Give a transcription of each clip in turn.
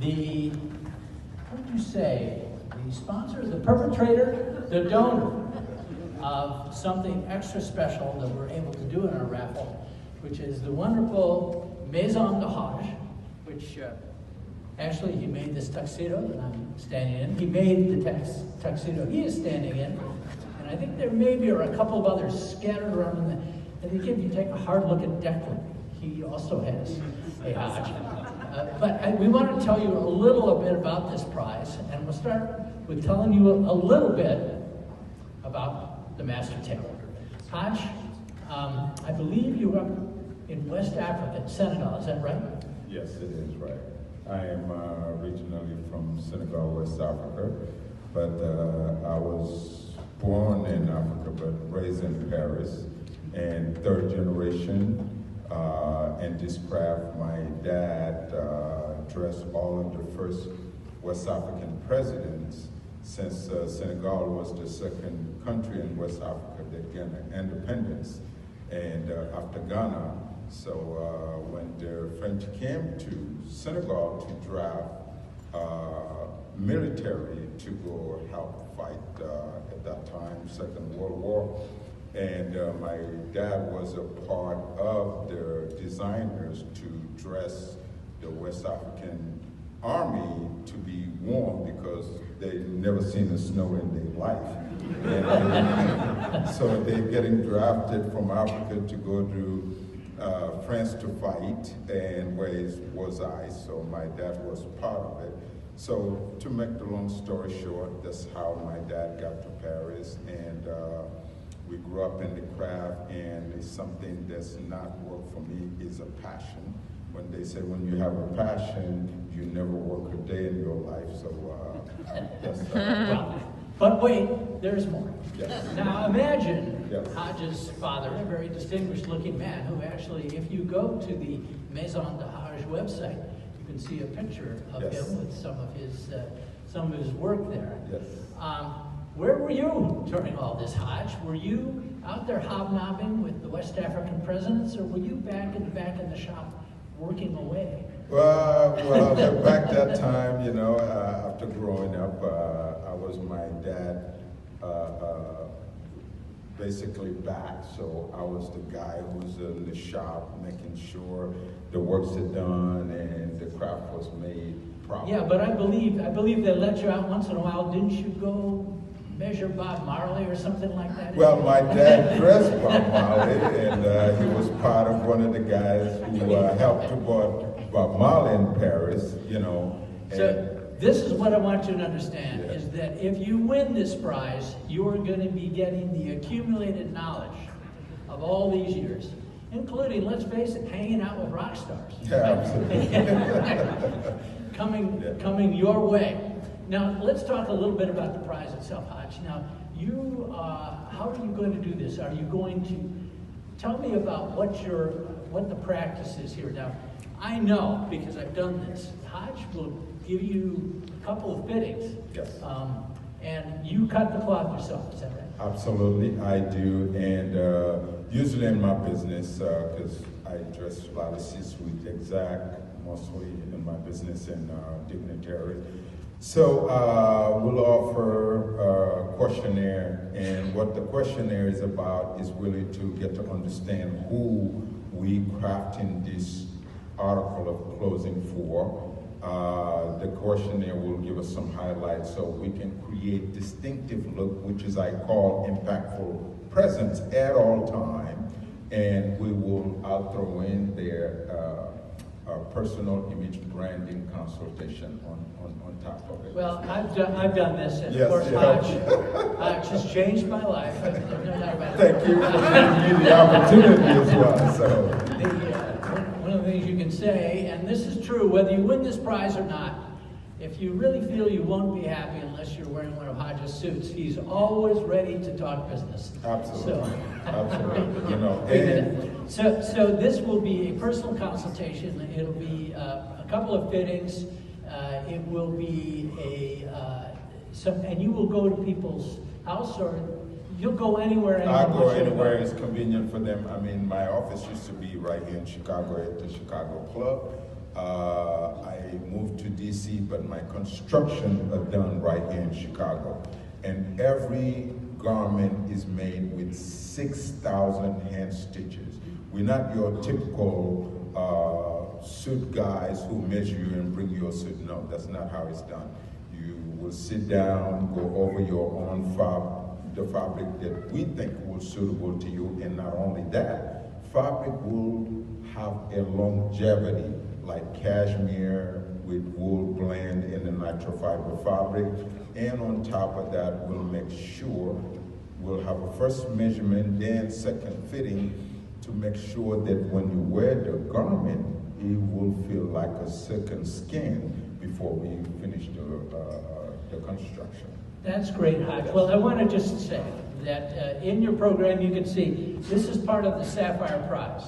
the, what did you say? The sponsor, the perpetrator, the donor of something extra special that we're able to do in our raffle, which is the wonderful Maison de Hage, which actually he made this tuxedo that I'm standing in. He made the tuxedo he is standing in. And I think there maybe are a couple of others scattered around in the, and again, if you take a hard look at Declan, he also has a Hage. But we want to tell you a little bit about this prize, and we'll start with telling you a little bit about the Master Tailor. Haj, I believe you were up in West Africa, Senegal, is that right? Yes, it is right. I am originally from Senegal, West Africa, but I was born in Africa, but raised in Paris, and third generation. And this craft, my dad dressed all of the first West African presidents since Senegal was the second country in West Africa that gained independence, and after Ghana. So when the French came to Senegal to draft military to go help fight at that time, Second World War, and my dad was a part of the designers to dress the West African Army to be warm because they'd never seen the snow in their life. And, so they're getting drafted from Africa to go to France to fight, and where was I? So my dad was part of it. So to make the long story short, that's how my dad got to Paris, and we grew up in the craft, and it's something that's not work for me, is a passion. When they say when you have a passion, you never work a day in your life, so that's well, but wait, there's more. Yes. Now imagine Yes. Haj's father, a very distinguished looking man, who actually, if you go to the Maison de Hage website, you can see a picture of Yes. him with some of his work there. Yes. Where were you during all this, Haj? Were you out there hobnobbing with the West African presidents, or were you back in the shop working away? Well, back that time, you know, after growing up, I was my dad basically back, so I was the guy who was in the shop making sure the works are done and the craft was made properly. Yeah, but I believe they let you out once in a while. Didn't you go measure Bob Marley or something like that? Well, my dad dressed Bob Marley, and he was part of one of the guys who helped to put Bob Marley in Paris, you know. So this is what I want you to understand, is that if you win this prize, you are going to be getting the accumulated knowledge of all these years, including, let's face it, hanging out with rock stars. Yeah, absolutely. coming your way. Now, let's talk a little bit about the prize itself, Haj. Now, how are you going to do this? Are you going to tell me about what the practice is here? Now, I know, because I've done this, Haj will give you a couple of fittings. Yes. And you cut the cloth yourself, is that right? Absolutely, I do, and usually in my business, because I dress a lot of C-suite exec, mostly in my business and dignitary. So we'll offer a questionnaire, and what the questionnaire is about is really to get to understand who we crafting this article of clothing for. The questionnaire will give us some highlights so we can create distinctive look, which is I call impactful presence at all time, and I'll throw in there personal image branding consultation on top of it. Well, I've done this, and Yes, of course, yeah. Haj just changed my life. There's no doubt about it. Thank you for giving me the opportunity as well. So. One of the things you can say, and this is true, whether you win this prize or not, if you really feel you won't be happy unless you're wearing one of Haj's suits, he's always ready to talk business. Absolutely. So, Absolutely. You know, so this will be a personal consultation. It'll be a couple of fittings. It will be and you will go to people's house, or you'll go anywhere. I'll go anywhere it's convenient for them. I mean, my office used to be right here in Chicago at the Chicago Club. I moved to DC, but my construction are done right here in Chicago. And every garment is made with 6,000 hand stitches. We're not your typical suit guys who measure you and bring you a suit. No, that's not how it's done. You will sit down, go over your own the fabric that we think will suitable to you, and not only that, fabric will have a longevity, like cashmere with wool blend in the natural fiber fabric, and on top of that, we'll make sure we'll have a first measurement, then second fitting, to make sure that when you wear the garment, it will feel like a second skin before we finish the construction. That's great, Hodge. Well, I want to just say that in your program, you can see this is part of the Sapphire Prize.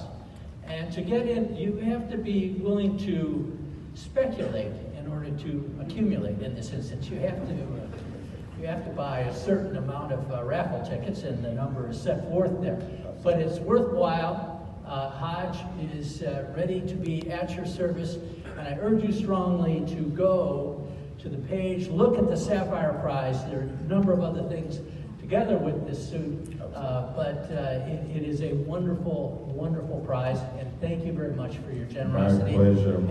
And to get in, you have to be willing to speculate in order to accumulate in this instance. You have to buy a certain amount of raffle tickets, and the number is set forth there. But it's worthwhile. Hodge is ready to be at your service, and I urge you strongly to go to the page, look at the Sapphire Prize. There are a number of other things together with this suit, but it is a wonderful, wonderful prize, and thank you very much for your generosity. My pleasure.